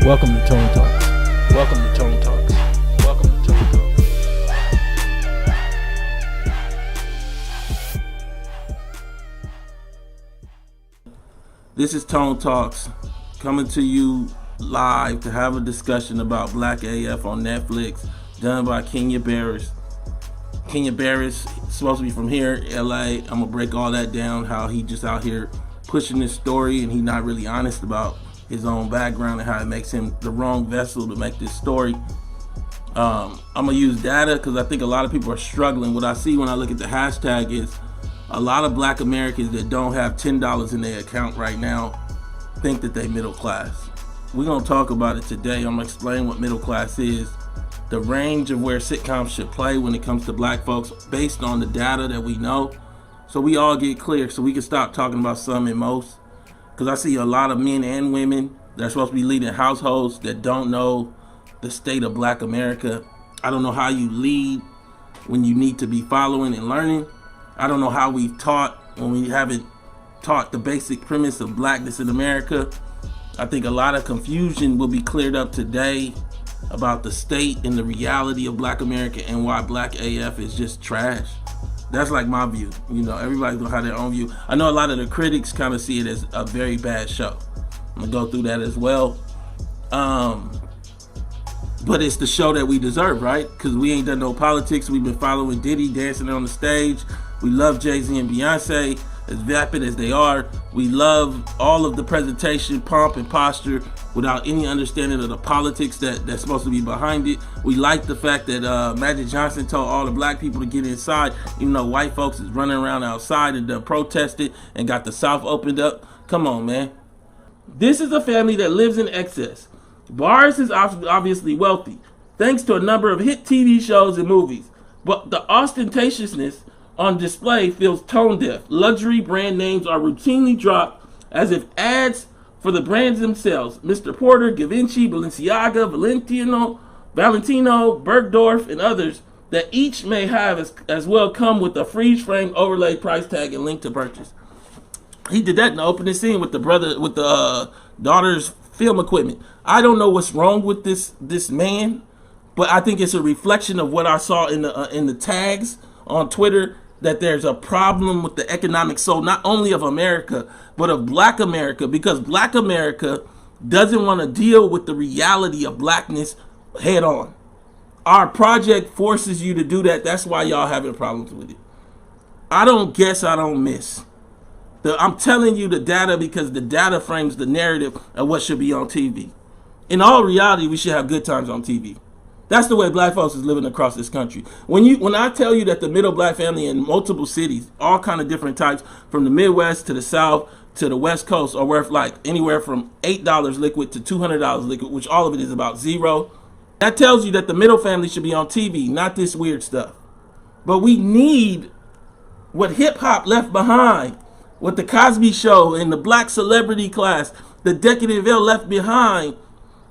Welcome to Tone Talks. Welcome to Tone Talks. Welcome to Tone Talks. This is Tone Talks, coming to you live to have a discussion about Black AF on Netflix, done by Kenya Barris. Kenya Barris supposed to be from here, LA. I'm gonna break all that down, how he just out here pushing this story and he not really honest about his own background and how it makes him the wrong vessel to make this story. I'm gonna use data because I think a lot of people are struggling. What I see when I look at the hashtag is a lot of Black Americans that don't have $10 in their account right now think that they middle class. We're gonna talk about it today. I'm gonna explain what middle class is, the range of where sitcoms should play when it comes to Black folks based on the data that we know, so we all get clear, so we can stop talking about some and most. Because I see a lot of men and women that are supposed to be leading households that don't know the state of Black America. I don't know how you lead when you need to be following and learning. I don't know how we've taught when we haven't taught the basic premise of blackness in America. I think a lot of confusion will be cleared up today about the state and the reality of Black America and why Black AF is just trash. That's like my view. You know, everybody's gonna have their own view. I know a lot of the critics kind of see it as a very bad show. I'm gonna go through that as well. But it's the show that we deserve, right? Because we ain't done no politics. We've been following Diddy dancing on the stage. We love Jay-Z and Beyonce, as vapid as they are. We love all of the presentation, pomp, and posture without any understanding of the politics that's supposed to be behind it. We like the fact that Magic Johnson told all the Black people to get inside, even though white folks is running around outside and done protested and got the South opened up. Come on, man. This is a family that lives in excess. Boris is obviously wealthy, thanks to a number of hit TV shows and movies. But the ostentatiousness on display feels tone deaf. Luxury brand names are routinely dropped as if ads for the brands themselves. Mr. Porter, Givenchy, Balenciaga, Valentino, Bergdorf, and others that each may have as well come with a freeze frame overlay price tag and link to purchase. He did that in the opening scene with the daughter's film equipment. I don't know what's wrong with this man, but I think it's a reflection of what I saw in the tags on Twitter, that there's a problem with the economic soul, not only of America, but of Black America, because Black America doesn't want to deal with the reality of blackness head on. Our project forces you to do that. That's why y'all having problems with it. I don't guess, I don't miss. I'm telling you the data because the data frames the narrative of what should be on TV. In all reality, we should have good times on TV. That's the way Black folks is living across this country. When I tell you that the middle Black family in multiple cities, all kind of different types, from the Midwest to the South to the West Coast, are worth like anywhere from $8 liquid to $200 liquid, which all of it is about zero. That tells you that the middle family should be on TV, not this weird stuff. But we need what hip hop left behind, what the Cosby Show and the Black celebrity class, the decadent veil left behind,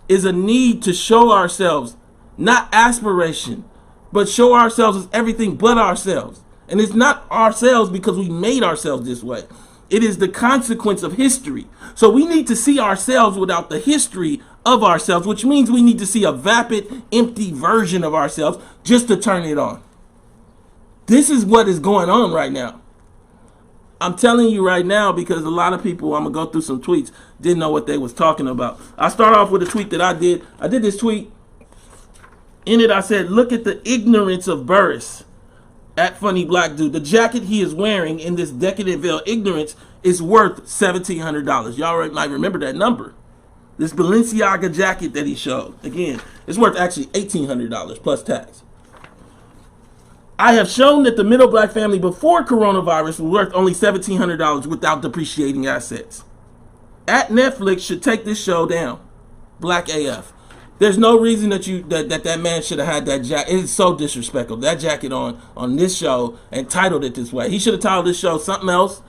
is a need to show ourselves. Not aspiration, but show ourselves as everything but ourselves. And it's not ourselves because we made ourselves this way. It is the consequence of history. So we need to see ourselves without the history of ourselves, which means we need to see a vapid, empty version of ourselves just to turn it on. This is what is going on right now. I'm telling you right now because a lot of people, I'm going to go through some tweets, didn't know what they was talking about. I start off with a tweet that I did. I did this tweet. In it, I said, look at the ignorance of Burris at Funny Black Dude. The jacket he is wearing in this decadent veil ignorance is worth $1,700. Y'all might remember that number. This Balenciaga jacket that he showed, again, it's worth actually $1,800 plus tax. I have shown that the middle Black family before coronavirus was worth only $1,700 without depreciating assets. At Netflix should take this show down. Black AF. There's no reason that man should have had that jacket. It's so disrespectful. That jacket on this show and titled it this way. He should have titled this show something else.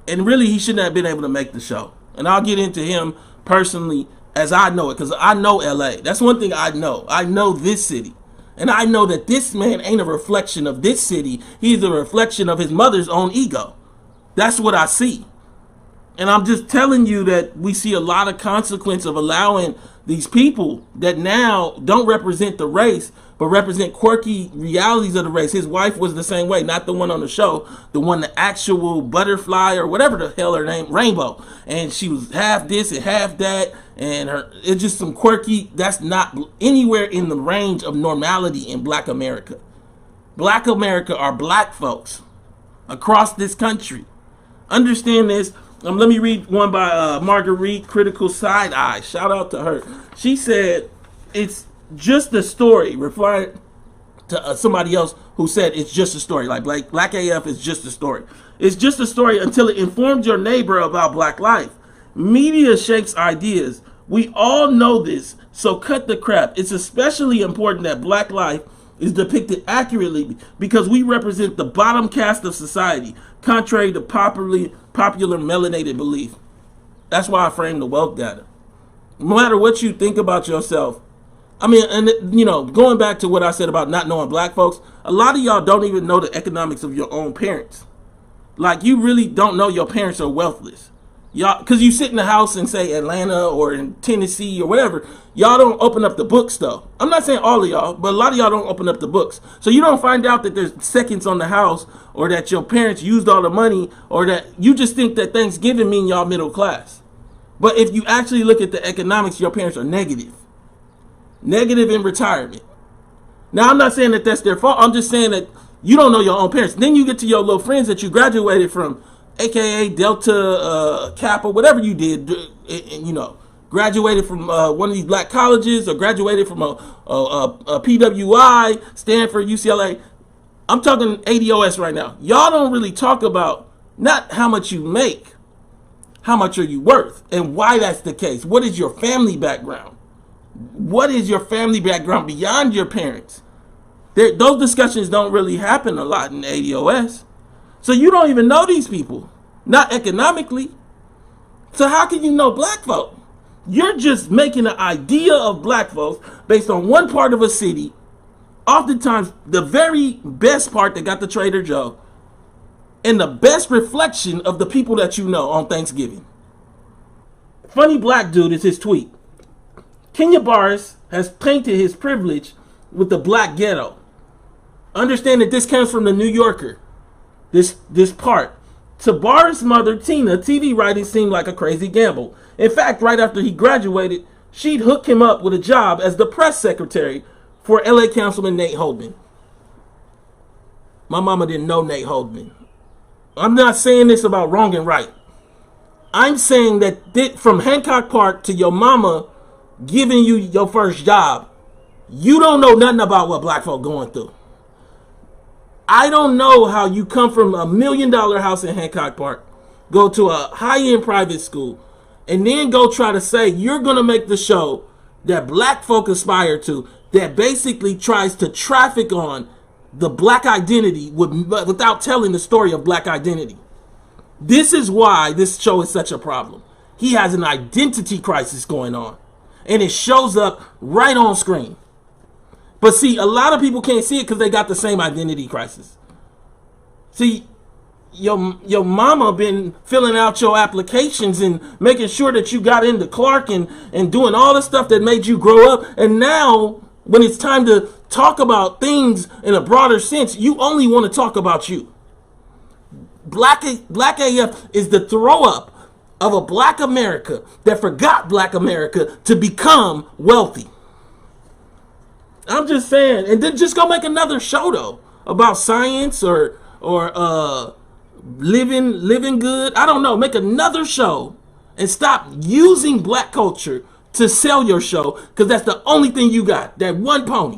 And really, he shouldn't have been able to make the show. And I'll get into him personally as I know it, because I know LA. That's one thing I know. I know this city. And I know that this man ain't a reflection of this city. He's a reflection of his mother's own ego. That's what I see. And I'm just telling you that we see a lot of consequence of allowing these people that now don't represent the race, but represent quirky realities of the race. His wife was the same way, not the one on the show, the one, the actual butterfly or whatever the hell her name, Rainbow. And she was half this and half that, and it's just some quirky, that's not anywhere in the range of normality in Black America. Black America are black folks across this country. Understand this. Let me read one by Marguerite, Critical Side Eye. Shout out to her. She said, it's just a story, replying to somebody else who said it's just a story. Like Black AF is just a story. It's just a story until it informs your neighbor about black life. Media shakes ideas. We all know this, so cut the crap. It's especially important that black life is depicted accurately because we represent the bottom caste of society, contrary to popular melanated belief. That's why I framed the wealth data. No matter what you think about yourself, I mean, and going back to what I said about not knowing black folks, a lot of y'all don't even know the economics of your own parents. Like, you really don't know your parents are wealthless. Y'all, because you sit in the house in, say, Atlanta or in Tennessee or whatever, y'all don't open up the books, though. I'm not saying all of y'all, but a lot of y'all don't open up the books. So you don't find out that there's seconds on the house, or that your parents used all the money, or that you just think that Thanksgiving mean y'all middle class. But if you actually look at the economics, your parents are negative. Negative in retirement. Now, I'm not saying that that's their fault. I'm just saying that you don't know your own parents. Then you get to your little friends that you graduated from, aka Delta, Kappa, whatever you did, graduated from one of these black colleges, or graduated from a PWI, Stanford, UCLA. I'm talking ADOS right now. Y'all don't really talk about not how much you make, how much are you worth, and why that's the case. What is your family background? What is your family background beyond your parents? Those discussions don't really happen a lot in ADOS. So you don't even know these people, not economically. So how can you know black folk? You're just making an idea of black folks based on one part of a city, oftentimes the very best part that got the Trader Joe, and the best reflection of the people that you know on Thanksgiving. Funny black dude is his tweet. Kenya Barris has painted his privilege with the black ghetto. Understand that this comes from the New Yorker. This part. To Barris' mother, Tina, TV writing seemed like a crazy gamble. In fact, right after he graduated, she'd hook him up with a job as the press secretary for LA Councilman Nate Holdman. My mama didn't know Nate Holdman. I'm not saying this about wrong and right. I'm saying that from Hancock Park to your mama giving you your first job, you don't know nothing about what black folk going through. I don't know how you come from $1 million house in Hancock Park, go to a high-end private school, and then go try to say you're going to make the show that black folk aspire to, that basically tries to traffic on the black identity without telling the story of black identity. This is why this show is such a problem. He has an identity crisis going on, and it shows up right on screen. But see, a lot of people can't see it because they got the same identity crisis. See, your mama been filling out your applications and making sure that you got into Clark and doing all the stuff that made you grow up. And now, when it's time to talk about things in a broader sense, you only want to talk about you. Black AF is the throw up of a black America that forgot black America to become wealthy. I'm just saying, and then just go make another show though about science or living good. I don't know. Make another show and stop using black culture to sell your show, because that's the only thing you got. That one pony.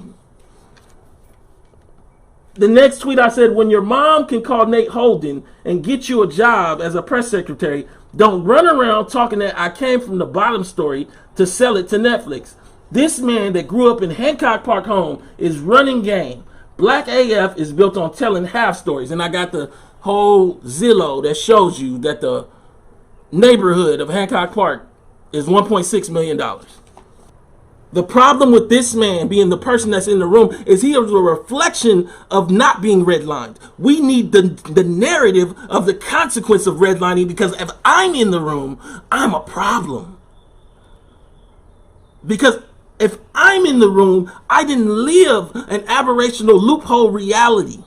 The next tweet I said, when your mom can call Nate Holden and get you a job as a press secretary, don't run around talking that I came from the bottom story to sell it to Netflix. This man that grew up in Hancock Park home is running game. Black AF is built on telling half stories. And I got the whole Zillow that shows you that the neighborhood of Hancock Park is $1.6 million. The problem with this man being the person that's in the room is he is a reflection of not being redlined. We need the narrative of the consequence of redlining, because if I'm in the room, I'm a problem. Because if I'm in the room, I didn't live an aberrational loophole reality.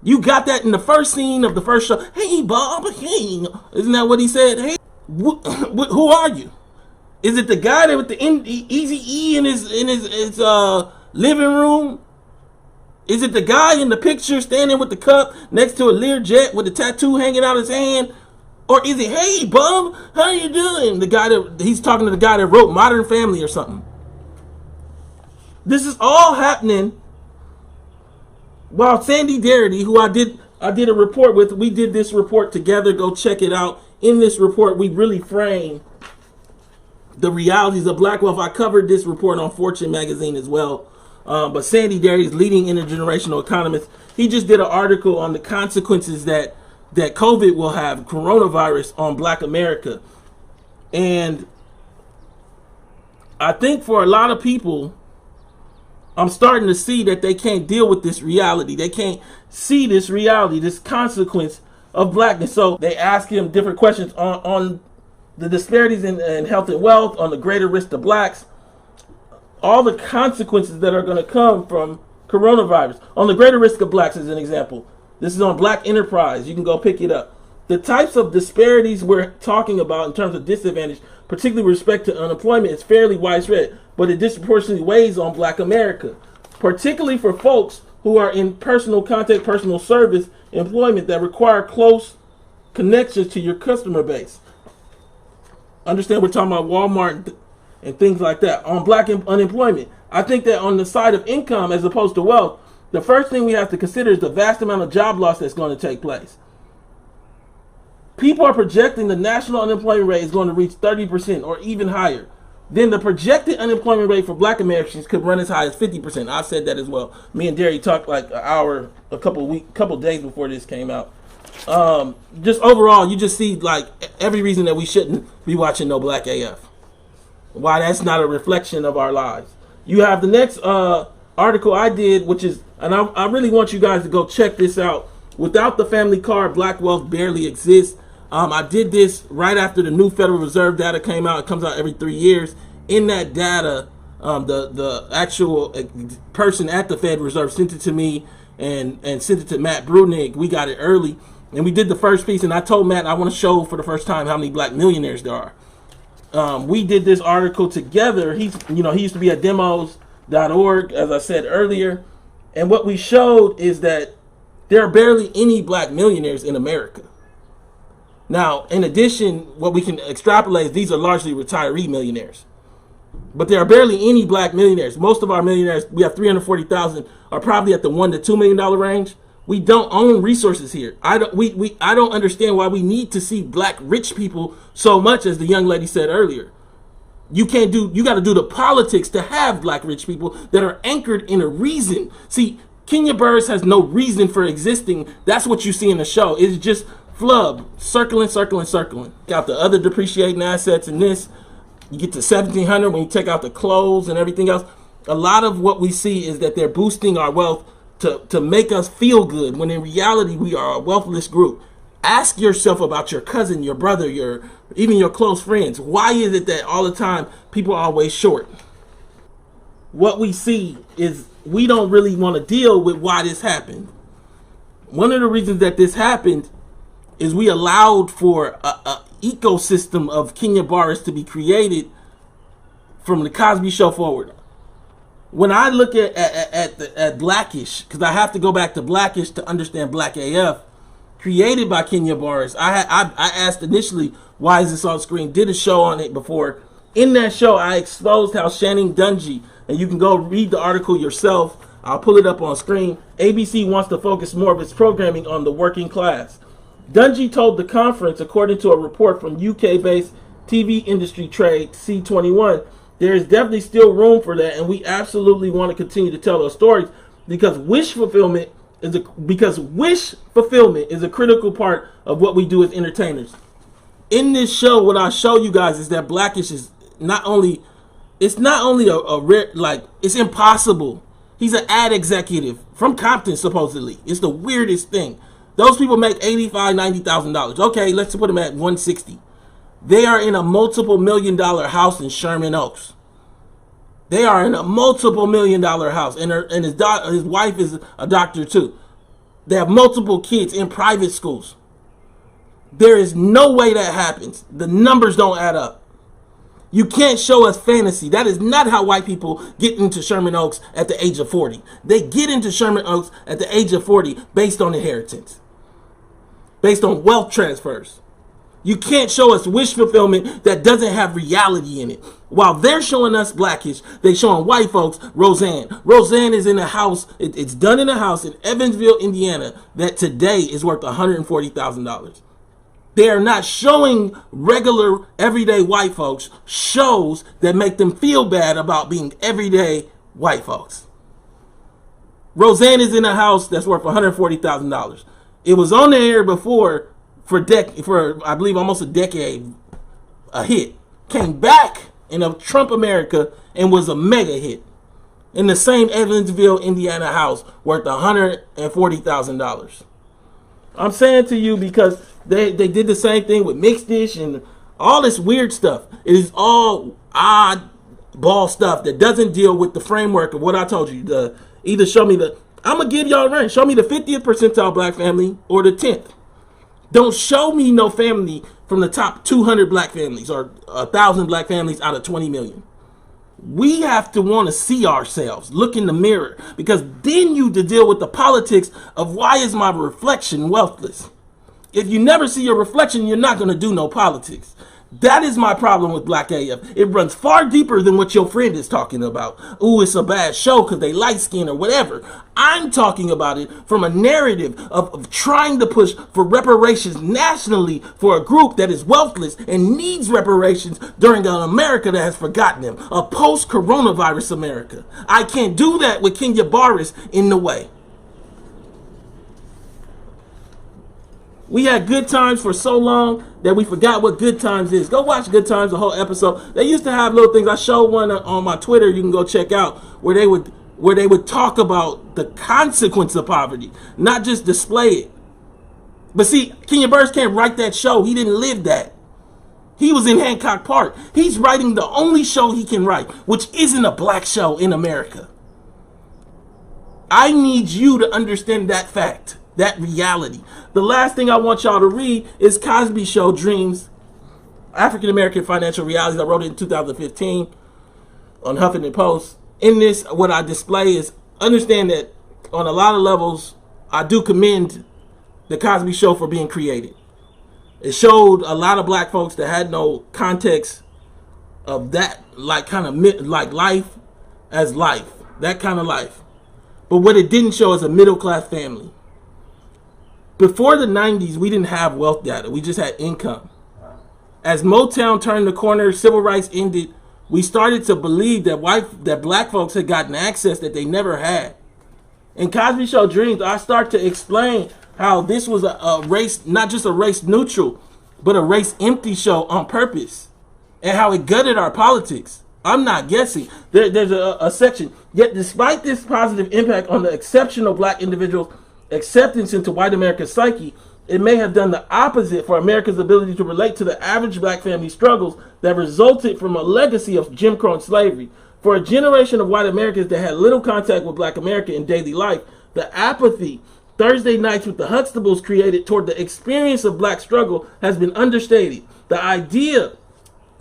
You got that in the first scene of the first show. Hey, Bob, hey. Isn't that what he said? Hey, who are you? Is it the guy that with the Easy E in his living room? Is it the guy in the picture standing with the cup next to a Learjet with the tattoo hanging out his hand? Or is it, hey, Bub, how you doing? The guy that he's talking to, the guy that wrote Modern Family or something. This is all happening while Sandy Darity, who I did a report with, we did this report together. Go check it out. In this report, we really frame the realities of black wealth. I covered this report on Fortune magazine as well. But Sandy Darity is leading intergenerational economist. He just did an article on the consequences that COVID will have, coronavirus, on black America. And I think for a lot of people, I'm starting to see that they can't deal with this reality. They can't see this reality, this consequence of blackness. So they ask him different questions on the disparities in health and wealth, on the greater risk to blacks, all the consequences that are going to come from coronavirus. On the greater risk of blacks, as an example. This is on Black Enterprise. You can go pick it up. The types of disparities we're talking about in terms of disadvantage, particularly with respect to unemployment, is fairly widespread, but it disproportionately weighs on black America, particularly for folks who are in personal contact, personal service employment that require close connections to your customer base. Understand we're talking about Walmart and things like that. On black unemployment, I think that on the side of income as opposed to wealth, the first thing we have to consider is the vast amount of job loss that's going to take place. People are projecting the national unemployment rate is going to reach 30% or even higher. Then the projected unemployment rate for black Americans could run as high as 50%. I said that as well. Me and Derry talked like an hour, a couple days before this came out. Just overall, you just see like every reason that we shouldn't be watching no Black AF. Why that's not a reflection of our lives. You have the next article I did, which is, and I really want you guys to go check this out. Without the family car, black wealth barely exists. I did this right after the new Federal Reserve data came out. It comes out every 3 years. In that data, the actual person at the Fed Reserve sent it to me and sent it to Matt Brunig. We got it early. And we did the first piece, and I told Matt I want to show for the first time how many black millionaires there are. We did this article together. He used to be at demos.org, as I said earlier. And what we showed is that there are barely any black millionaires in America. Now, in addition, what we can extrapolate is these are largely retiree millionaires. But there are barely any black millionaires. Most of our millionaires, we have 340,000, are probably at the $1 to $2 million range. We don't own resources here. I don't understand why we need to see black rich people so much, as the young lady said earlier. You got to do the politics to have black rich people that are anchored in a reason. See, Kenya Burris has no reason for existing. That's what you see in the show. It's just flub, circling. Got the other depreciating assets in this. You get to 1,700 when you take out the clothes and everything else. A lot of what we see is that they're boosting our wealth to make us feel good, when in reality we are a wealthless group. Ask yourself about your cousin, your brother, even your close friends. Why is it that all the time people are always short? What we see is we don't really want to deal with why this happened. One of the reasons that this happened is we allowed for a ecosystem of Kenya Barris to be created from the Cosby Show forward. When I look at Blackish, because I have to go back to Blackish to understand Black AF, created by Kenya Barris, I asked initially, why is this on screen? Did a show on it before. In that show, I exposed how Channing Dungey, and you can go read the article yourself, I'll pull it up on screen, ABC wants to focus more of its programming on the working class. Dungey told the conference, according to a report from UK-based TV industry trade C21, there is definitely still room for that, and we absolutely want to continue to tell those stories because wish fulfillment is a critical part of what we do as entertainers. In this show, what I show you guys is that Blackish is not only It's not only a rare, like, it's impossible. He's an ad executive from Compton, supposedly. It's the weirdest thing. Those people make $85,000, $90,000. Okay, let's put them at 160. They are in a multiple $1,000,000 house in Sherman Oaks. They are in a multiple $1,000,000 house, and his wife is a doctor too. They have multiple kids in private schools. There is no way that happens. The numbers don't add up. You can't show us fantasy. That is not how white people get into Sherman Oaks at the age of 40. They get into Sherman Oaks at the age of 40 based on inheritance, based on wealth transfers. You can't show us wish fulfillment that doesn't have reality in it. While they're showing us Blackish, they're showing white folks Roseanne. Roseanne is in a house. It's done in a house in Evansville, Indiana, that today is worth $140,000. They are not showing regular, everyday white folks shows that make them feel bad about being everyday white folks. Roseanne is in a house that's worth $140,000. It was on the air before for I believe almost a decade, a hit. Came back in a Trump America and was a mega hit. In the same Evansville, Indiana house worth $140,000. I'm saying to you because they did the same thing with Mixed Dish and all this weird stuff. It is all odd ball stuff that doesn't deal with the framework of what I told you. Either show me I'm going to give y'all a range. Show me the 50th percentile black family or the 10th. Don't show me no family from the top 200 black families or 1,000 black families out of 20 million. We have to want to see ourselves, look in the mirror, because then you to deal with the politics of why is my reflection wealthless? If you never see your reflection, you're not going to do no politics. That is my problem with Black AF. It runs far deeper than what your friend is talking about. Ooh, it's a bad show because they light skin or whatever. I'm talking about it from a narrative of trying to push for reparations nationally for a group that is wealthless and needs reparations during an America that has forgotten them. A post-coronavirus America. I can't do that with Kenya Barris in the way. We had Good Times for so long that we forgot what Good Times is. Go watch Good Times, the whole episode. They used to have little things. I showed one on my Twitter. You can go check out where they would talk about the consequence of poverty, not just display it. But see, Kenya Barris can't write that show. He didn't live that. He was in Hancock Park. He's writing the only show he can write, which isn't a black show in America. I need you to understand that fact. That reality. The last thing I want y'all to read is Cosby Show Dreams, African American Financial Realities. I wrote it in 2015 on Huffington Post. In this, what I display is understand that on a lot of levels, I do commend the Cosby Show for being created. It showed a lot of black folks that had no context of that, like kind of like life as life, that kind of life. But what it didn't show is a middle class family. Before the 90s, we didn't have wealth data. We just had income. As Motown turned the corner, civil rights ended, we started to believe that black folks had gotten access that they never had. In Cosby Show Dreams, I start to explain how this was a race, not just a race neutral, but a race empty show on purpose, and how it gutted our politics. I'm not guessing. There's a section. Yet despite this positive impact on the exceptional black individuals' acceptance into white America's psyche, it may have done the opposite for America's ability to relate to the average black family struggles that resulted from a legacy of Jim Crow and slavery. For a generation of white Americans that had little contact with black America in daily life, the apathy Thursday nights with the Huxtables created toward the experience of black struggle has been understated. The idea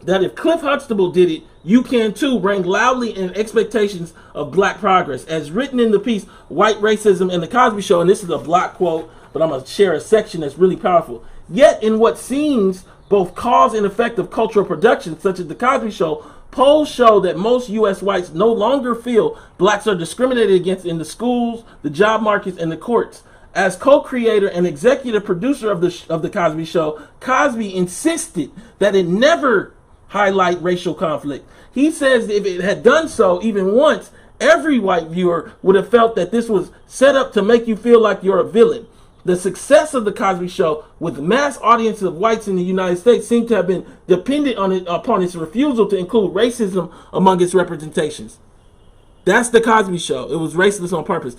that if Cliff Huxtable did it, you can too, rang loudly in expectations of black progress. As written in the piece, White Racism and the Cosby Show, and this is a block quote, but I'm going to share a section that's really powerful. Yet in what seems both cause and effect of cultural production, such as the Cosby Show, polls show that most U.S. whites no longer feel blacks are discriminated against in the schools, the job markets, and the courts. As co-creator and executive producer of the Cosby Show, Cosby insisted that it never highlight racial conflict. He says if it had done so even once, every white viewer would have felt that this was set up to make you feel like you're a villain. The success of the Cosby Show with mass audiences of whites in the United States seemed to have been dependent upon its refusal to include racism among its representations. That's the Cosby Show. It was racist on purpose.